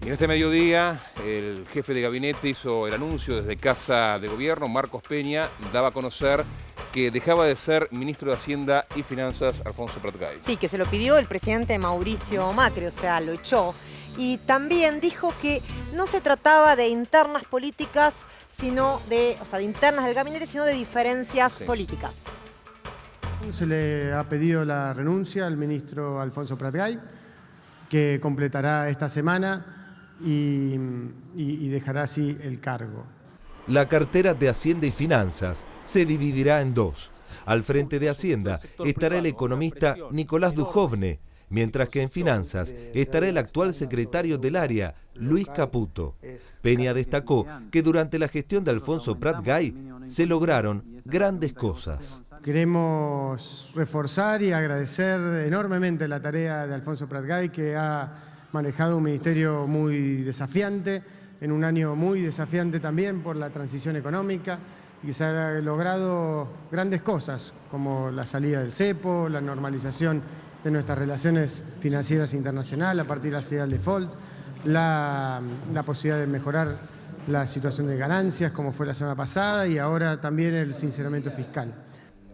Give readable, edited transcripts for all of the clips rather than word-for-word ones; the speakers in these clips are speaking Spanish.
Y en este mediodía, el jefe de gabinete hizo el anuncio desde Casa de Gobierno. Marcos Peña daba a conocer que dejaba de ser ministro de Hacienda y Finanzas Alfonso Prat-Gay. Sí, que se lo pidió el presidente Mauricio Macri, o sea, lo echó. Y también dijo que no se trataba de internas políticas, sino de internas del gabinete, sino de diferencias políticas. Se le ha pedido la renuncia al ministro Alfonso Prat-Gay, que completará esta semana y dejará así el cargo. La cartera de Hacienda y Finanzas se dividirá en dos. Al frente de Hacienda estará el economista Nicolás Dujovne, mientras que en Finanzas estará el actual secretario del área, Luis Caputo. Peña destacó que durante la gestión de Alfonso Prat-Gay se lograron grandes cosas. Queremos reforzar y agradecer enormemente la tarea de Alfonso Prat-Gay, que ha manejado un ministerio muy desafiante, en un año muy desafiante también por la transición económica, y se han logrado grandes cosas, como la salida del cepo, la normalización de nuestras relaciones financieras internacionales a partir de la salida del default, la posibilidad de mejorar la situación de ganancias, como fue la semana pasada, y ahora también el sinceramiento fiscal.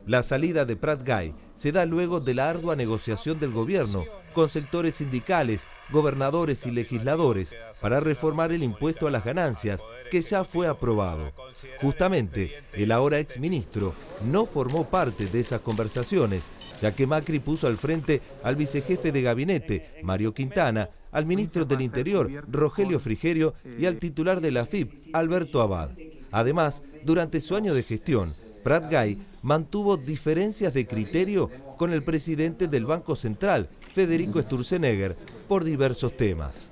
La salida de Prat-Gay se da luego de la ardua negociación del gobierno con sectores sindicales, gobernadores y legisladores para reformar el impuesto a las ganancias, que ya fue aprobado. Justamente, el ahora exministro no formó parte de esas conversaciones, ya que Macri puso al frente al vicejefe de gabinete, Mario Quintana, al ministro del Interior, Rogelio Frigerio, y al titular de la AFIP, Alberto Abad. Además, durante su año de gestión, Prat-Gay mantuvo diferencias de criterio con el presidente del Banco Central, Federico Sturzenegger, por diversos temas.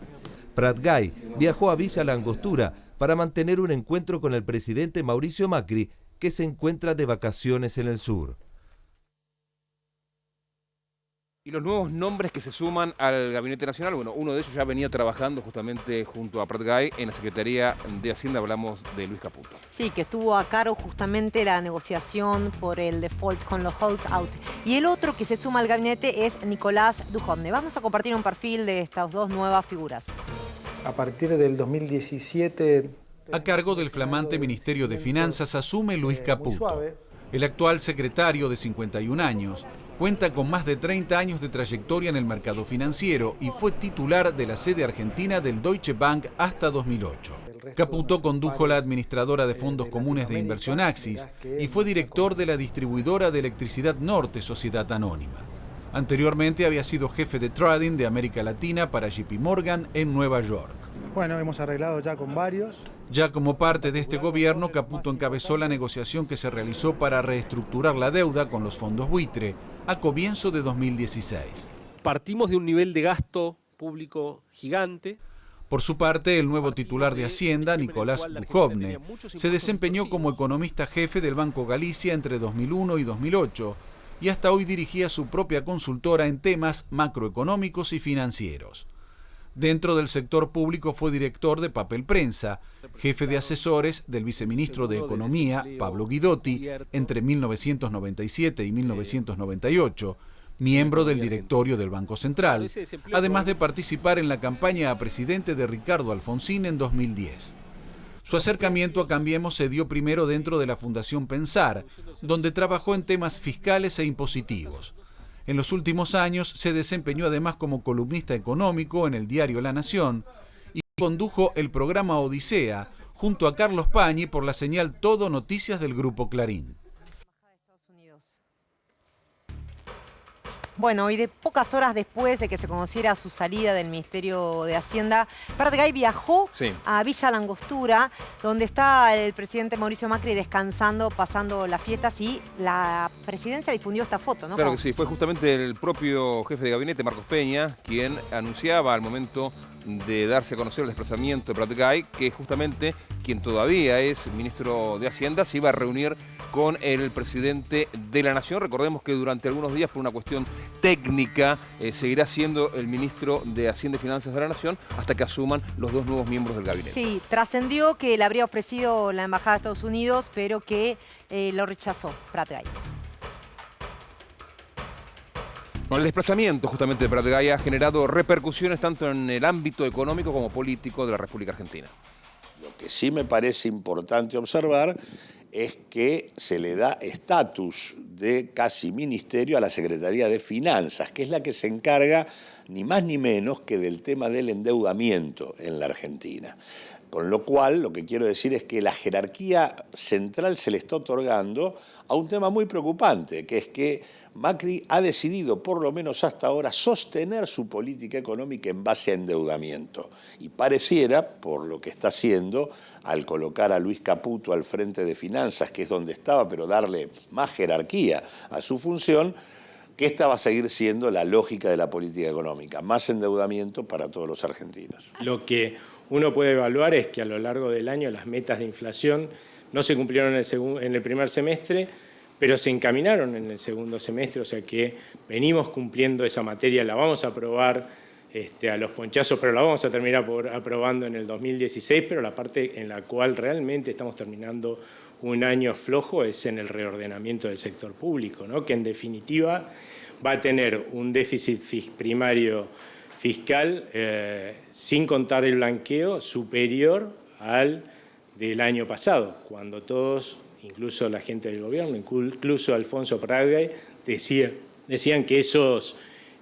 Prat-Gay viajó a Villa La Angostura para mantener un encuentro con el presidente Mauricio Macri, que se encuentra de vacaciones en el sur. Y los nuevos nombres que se suman al Gabinete Nacional, bueno, uno de ellos ya venía trabajando justamente junto a Prat-Gay en la Secretaría de Hacienda, hablamos de Luis Caputo. Sí, que estuvo a cargo justamente la negociación por el default con los holdout. Y el otro que se suma al gabinete es Nicolás Dujovne. Vamos a compartir un perfil de estas dos nuevas figuras. A partir del 2017... A cargo del flamante Ministerio de Finanzas asume Luis Caputo. El actual secretario de 51 años cuenta con más de 30 años de trayectoria en el mercado financiero y fue titular de la sede argentina del Deutsche Bank hasta 2008. Caputo condujo la administradora de fondos comunes de inversión Axis y fue director de la distribuidora de electricidad Norte, Sociedad Anónima. Anteriormente había sido jefe de trading de América Latina para JP Morgan en Nueva York. Bueno, hemos arreglado ya con varios. Ya como parte de este gobierno, Caputo encabezó la negociación que se realizó para reestructurar la deuda con los fondos buitre a comienzo de 2016. Partimos de un nivel de gasto público gigante. Por su parte, el nuevo titular de Hacienda, Nicolás Dujovne, se desempeñó como economista jefe del Banco Galicia entre 2001 y 2008 y hasta hoy dirigía su propia consultora en temas macroeconómicos y financieros. Dentro del sector público fue director de Papel Prensa, jefe de asesores del viceministro de Economía, Pablo Guidotti, entre 1997 y 1998, miembro del directorio del Banco Central, además de participar en la campaña a presidente de Ricardo Alfonsín en 2010. Su acercamiento a Cambiemos se dio primero dentro de la Fundación Pensar, donde trabajó en temas fiscales e impositivos. En los últimos años se desempeñó además como columnista económico en el diario La Nación y condujo el programa Odisea junto a Carlos Pañi por la señal Todo Noticias del Grupo Clarín. Bueno, y de pocas horas después de que se conociera su salida del Ministerio de Hacienda, Prat-Gay viajó a Villa La Angostura, donde está el presidente Mauricio Macri descansando, pasando las fiestas, y la presidencia difundió esta foto, ¿no? Claro que sí, fue justamente el propio jefe de gabinete, Marcos Peña, quien anunciaba al momento de darse a conocer el desplazamiento de Prat-Gay, que justamente quien todavía es ministro de Hacienda se iba a reunir con el presidente de la Nación. Recordemos que durante algunos días, por una cuestión técnica, seguirá siendo el ministro de Hacienda y Finanzas de la Nación hasta que asuman los dos nuevos miembros del gabinete. Sí, trascendió que le habría ofrecido la Embajada de Estados Unidos, pero que lo rechazó Prat-Gay. Bueno, el desplazamiento justamente de Prat-Gay ha generado repercusiones tanto en el ámbito económico como político de la República Argentina. Lo que sí me parece importante observar es que se le da estatus de casi ministerio a la Secretaría de Finanzas, que es la que se encarga ni más ni menos que del tema del endeudamiento en la Argentina. Con lo cual, lo que quiero decir es que la jerarquía central se le está otorgando a un tema muy preocupante, que es que Macri ha decidido, por lo menos hasta ahora, sostener su política económica en base a endeudamiento. Y pareciera, por lo que está haciendo, al colocar a Luis Caputo al frente de Finanzas, que es donde estaba, pero darle más jerarquía a su función, que esta va a seguir siendo la lógica de la política económica, más endeudamiento para todos los argentinos. Lo que uno puede evaluar es que a lo largo del año las metas de inflación no se cumplieron en el primer semestre, pero se encaminaron en el segundo semestre, o sea que venimos cumpliendo esa materia, la vamos a aprobar a los ponchazos, pero la vamos a terminar aprobando en el 2016, pero la parte en la cual realmente estamos terminando un año flojo es en el reordenamiento del sector público, ¿no? Que en definitiva va a tener un déficit primario fiscal, sin contar el blanqueo, superior al del año pasado, cuando todos, incluso la gente del gobierno, incluso Alfonso Prat-Gay, decían que esos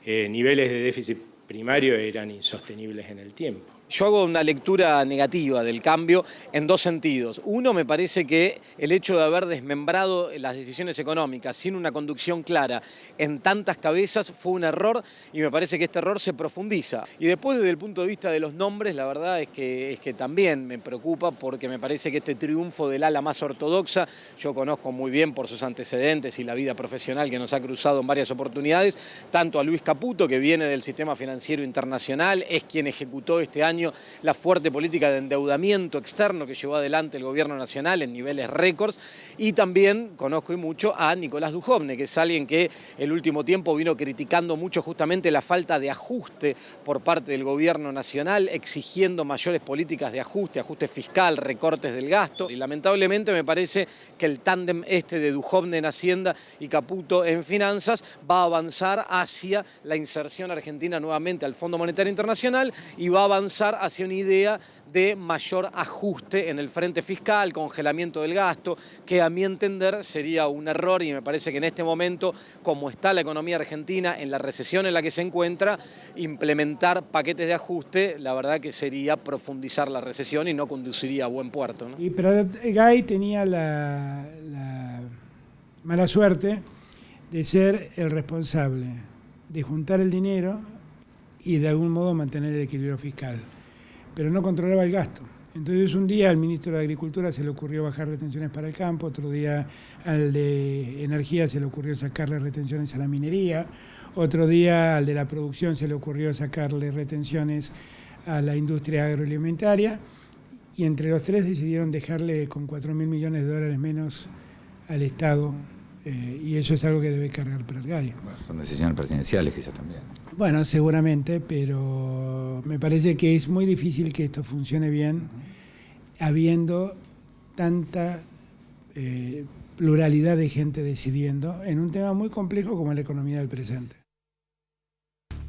niveles de déficit primario eran insostenibles en el tiempo. Yo hago una lectura negativa del cambio en dos sentidos. Uno, me parece que el hecho de haber desmembrado las decisiones económicas sin una conducción clara en tantas cabezas fue un error y me parece que este error se profundiza. Y después, desde el punto de vista de los nombres, la verdad es que también me preocupa porque me parece que este triunfo del ala más ortodoxa, yo conozco muy bien por sus antecedentes y la vida profesional que nos ha cruzado en varias oportunidades, tanto a Luis Caputo, que viene del sistema financiero internacional, es quien ejecutó este año la fuerte política de endeudamiento externo que llevó adelante el gobierno nacional en niveles récords, y también conozco y mucho a Nicolás Dujovne, que es alguien que el último tiempo vino criticando mucho justamente la falta de ajuste por parte del gobierno nacional, exigiendo mayores políticas de ajuste fiscal, recortes del gasto, y lamentablemente me parece que el tándem de Dujovne en Hacienda y Caputo en Finanzas va a avanzar hacia la inserción argentina nuevamente al Fondo Monetario Internacional y va a avanzar hacia una idea de mayor ajuste en el frente fiscal, congelamiento del gasto, que a mi entender sería un error, y me parece que en este momento, como está la economía argentina, en la recesión en la que se encuentra, implementar paquetes de ajuste, la verdad que sería profundizar la recesión y no conduciría a buen puerto, ¿no? Y Prat-Gay tenía la mala suerte de ser el responsable de juntar el dinero y de algún modo mantener el equilibrio fiscal, pero no controlaba el gasto. Entonces un día al ministro de Agricultura se le ocurrió bajar retenciones para el campo, otro día al de Energía se le ocurrió sacarle retenciones a la minería, otro día al de la producción se le ocurrió sacarle retenciones a la industria agroalimentaria, y entre los tres decidieron dejarle con 4.000 millones de dólares menos al Estado, y eso es algo que debe cargar Prat-Gay. Bueno, son decisiones presidenciales quizás también. Bueno, seguramente, pero me parece que es muy difícil que esto funcione bien habiendo tanta pluralidad de gente decidiendo en un tema muy complejo como la economía del presente.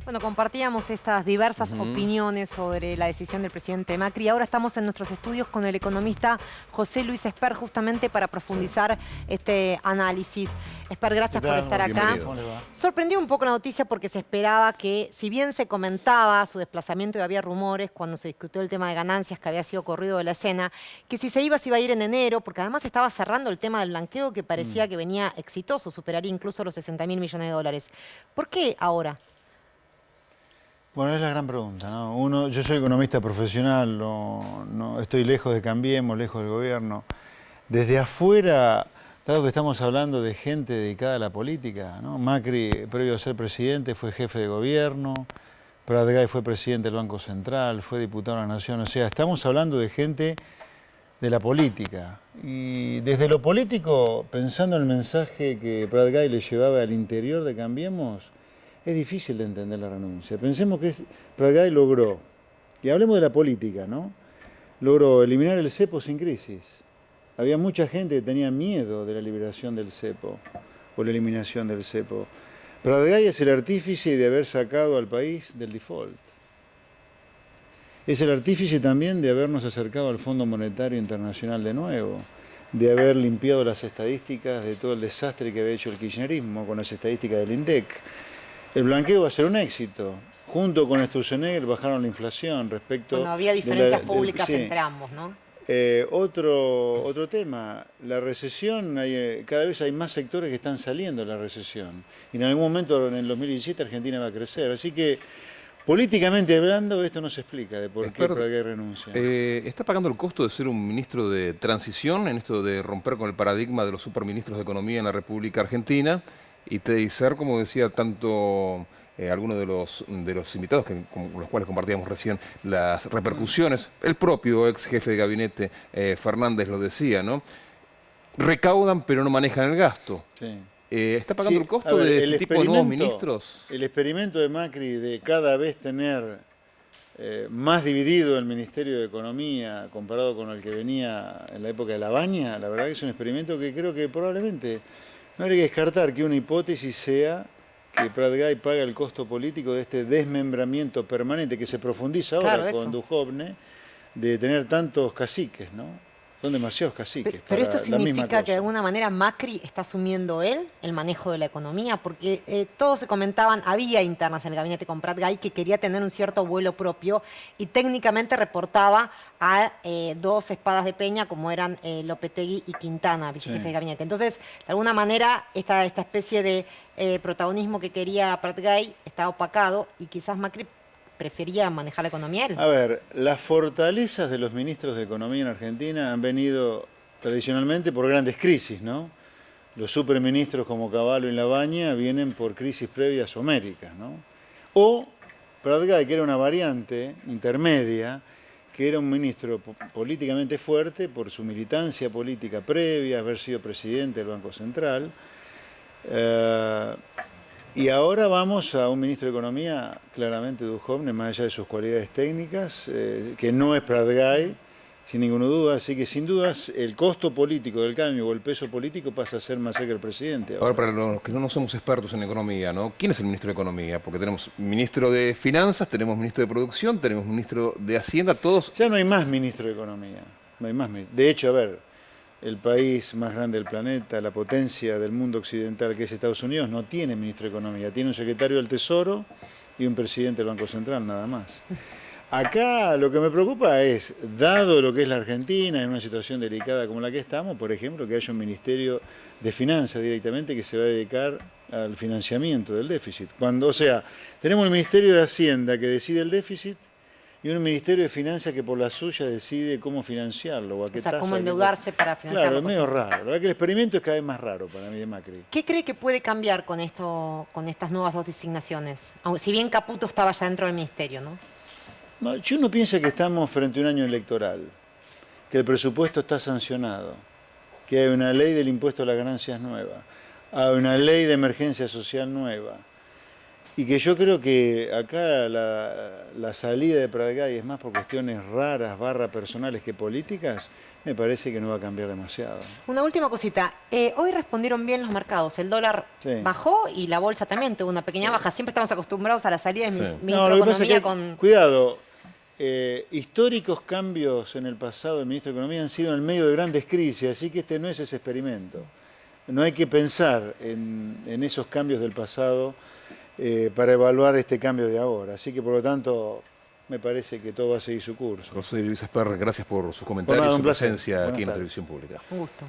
Bueno, compartíamos estas diversas opiniones sobre la decisión del presidente Macri. Ahora estamos en nuestros estudios con el economista José Luis Esper, justamente para profundizar este análisis. Esper, gracias por estar acá. Sorprendió un poco la noticia porque se esperaba que, si bien se comentaba su desplazamiento y había rumores cuando se discutió el tema de ganancias que había sido corrido de la escena, que si se iba a ir en enero, porque además estaba cerrando el tema del blanqueo que parecía que venía exitoso, superaría incluso los 60.000 millones de dólares. ¿Por qué ahora? Bueno, es la gran pregunta, ¿no? Yo soy economista profesional, no estoy lejos de Cambiemos, lejos del gobierno. Desde afuera, dado que estamos hablando de gente dedicada a la política, ¿no? Macri, previo a ser presidente, fue jefe de gobierno, Prat-Gay fue presidente del Banco Central, fue diputado de la Nación, o sea, estamos hablando de gente de la política. Y desde lo político, pensando en el mensaje que Prat-Gay le llevaba al interior de Cambiemos, es difícil de entender la renuncia. Pensemos que Prat-Gay logró, y hablemos de la política, ¿no? Logró eliminar el cepo sin crisis. Había mucha gente que tenía miedo de la liberación del cepo o la eliminación del cepo. Prat-Gay es el artífice de haber sacado al país del default. Es el artífice también de habernos acercado al Fondo Monetario Internacional de nuevo, de haber limpiado las estadísticas de todo el desastre que había hecho el kirchnerismo con las estadísticas del INDEC. El blanqueo va a ser un éxito. Junto con Sturzenegger bajaron la inflación respecto... Bueno, había diferencias públicas entre ambos, ¿no? Otro tema, la recesión, cada vez hay más sectores que están saliendo de la recesión. Y en algún momento, en el 2017, Argentina va a crecer. Así que, políticamente hablando, esto no se explica de por qué Prat-Gay renuncia. ¿Está pagando el costo de ser un ministro de transición en esto de romper con el paradigma de los superministros de Economía en la República Argentina y ser, como decía tanto... algunos de los invitados con los cuales compartíamos recién las repercusiones, el propio ex jefe de gabinete Fernández lo decía, ¿no? Recaudan pero no manejan el gasto. Sí. ¿Está pagando el costo de este tipo de nuevos ministros? El experimento de Macri de cada vez tener más dividido el Ministerio de Economía comparado con el que venía en la época de La Baña, la verdad que es un experimento que creo que probablemente no habría que descartar que una hipótesis sea que Prat-Gay paga el costo político de este desmembramiento permanente que se profundiza ahora con Duhovne, de tener tantos caciques, ¿no? Son demasiados caciques. Pero esto significa que de alguna manera Macri está asumiendo él el manejo de la economía, porque todos se comentaban, había internas en el gabinete con Prat-Gay que quería tener un cierto vuelo propio y técnicamente reportaba a dos espadas de Peña como eran Lopetegui y Quintana, vicejefe de gabinete. Entonces, de alguna manera, esta especie de protagonismo que quería Prat-Gay está opacado y quizás Macri prefería manejar la economía él. A ver, las fortalezas de los ministros de Economía en Argentina han venido tradicionalmente por grandes crisis, ¿no? Los superministros como Cavallo y Labaña vienen por crisis previas homéricas, ¿no? O Prat-Gay, que era una variante intermedia, que era un ministro políticamente fuerte por su militancia política previa, haber sido presidente del Banco Central. Y ahora vamos a un ministro de Economía, claramente Duhovne, más allá de sus cualidades técnicas, que no es Prat-Gay, sin ninguna duda. Así que sin dudas el costo político del cambio o el peso político pasa a ser más que el presidente. Ahora, para los que no somos expertos en economía, ¿no? ¿Quién es el ministro de Economía? Porque tenemos ministro de Finanzas, tenemos ministro de Producción, tenemos ministro de Hacienda, todos... Ya no hay más ministro de Economía. No hay más. De hecho, a ver... El país más grande del planeta, la potencia del mundo occidental que es Estados Unidos, no tiene ministro de Economía, tiene un secretario del Tesoro y un presidente del Banco Central, nada más. Acá lo que me preocupa es, dado lo que es la Argentina, en una situación delicada como la que estamos, por ejemplo, que haya un Ministerio de Finanzas directamente que se va a dedicar al financiamiento del déficit. O sea, tenemos un Ministerio de Hacienda que decide el déficit, y un Ministerio de Finanzas que por la suya decide cómo financiarlo. O sea, cómo endeudarse para financiarlo. Claro, es medio raro. La verdad que el experimento es cada vez más raro para mí de Macri. ¿Qué cree que puede cambiar con estas nuevas dos designaciones? Aunque, si bien Caputo estaba ya dentro del ministerio, ¿no? Yo no pienso que estamos frente a un año electoral, que el presupuesto está sancionado, que hay una ley del impuesto a las ganancias nueva, hay una ley de emergencia social nueva. Y que yo creo que acá la salida de Prat-Gay es más por cuestiones raras, personales que políticas, me parece que no va a cambiar demasiado. Una última cosita. Hoy respondieron bien los mercados. El dólar bajó y la bolsa también tuvo una pequeña baja. Siempre estamos acostumbrados a la salida del ministro de Economía con... Cuidado, históricos cambios en el pasado del ministro de Economía han sido en el medio de grandes crisis, así que este no es ese experimento. No hay que pensar en esos cambios del pasado para evaluar este cambio de ahora. Así que, por lo tanto, me parece que todo va a seguir su curso. José Luis Esper, gracias por sus comentarios y su presencia aquí en la televisión pública. Un gusto.